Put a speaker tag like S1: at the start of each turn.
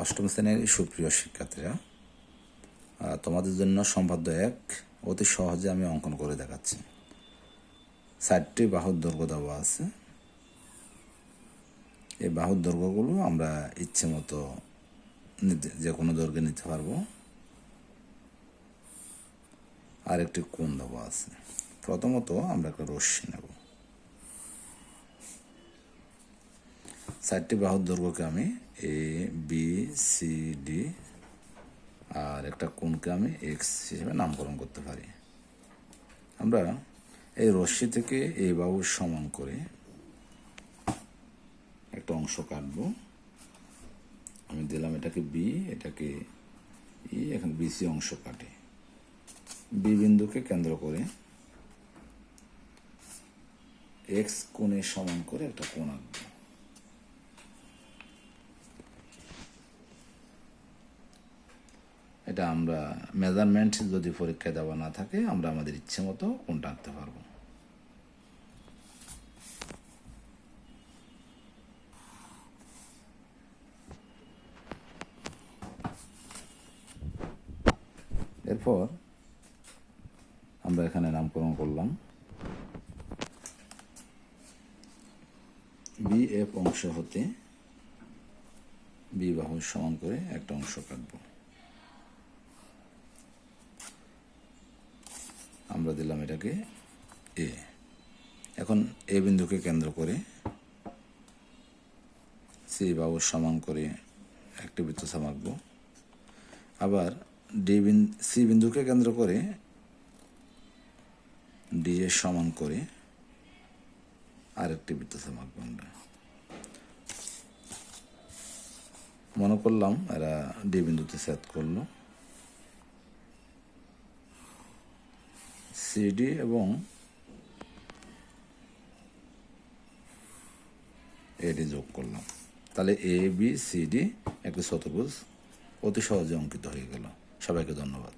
S1: অষ্টম শ্রেণীর সুপ্রিয় শিক্ষার্থীরা, তোমাদের জন্য সম্পাদ্য এক অতি সহজে আমি অঙ্কন করে দেখাচ্ছি। 4টি বাহুর দৈর্ঘ্য দেওয়া আছে। এই বাহুর দৈর্ঘ্যগুলো আমরা ইচ্ছে মতো যে কোনো দৈর্ঘ্যে নিতে পারবো। আর একটি কোণ দেওয়া আছে। প্রথমত আমরা একটা রশ্মি নেব। 4টি বাহুর দৈর্ঘ্যকে আমি এ বি সি ডি আর একটা কোণকে আমি এক্স হিসেবে নামকরণ করতে পারি। আমরা এই রশ্মি থেকে এই বাহুর সমান করে একটা অংশ কাটব। আমি দিলাম এটাকে বি, এটাকে ই, এখন বিসি অংশ কাটে। বি বিন্দুকে কেন্দ্র করে এক্স কোণে সমান করে একটা কোণ আঁকব। এটা আমরা মেজারমেন্ট যদি পরীক্ষায় দেওয়া না থাকে আমরা আমাদের ইচ্ছে মতো কোণটা আঁকতে পারবো। এরপর আমরা এখানে নামকরণ করলাম বি এফ অংশ হতে বি বাহু সমান করে একটা অংশ কাটবো। আমরা দিলাম এটাকে এ। এখন এ বিন্দুকে কেন্দ্র করে সি বাহু সমান করে একটি বৃত্তচাপ আঁকবো। আবার সি বিন্দুকে কেন্দ্র করে ডি এর সমান করে আরেকটি বৃত্তচাপ আঁকবো। আমরা মনে করলাম এরা ডি বিন্দুতে ছেদ করলো। সিডি এবং এডি যোগ করলাম। তাহলে এ বি সি ডি একটি চতুর্ভুজ অতি সহজে অঙ্কিত হয়ে গেল। সবাইকে ধন্যবাদ।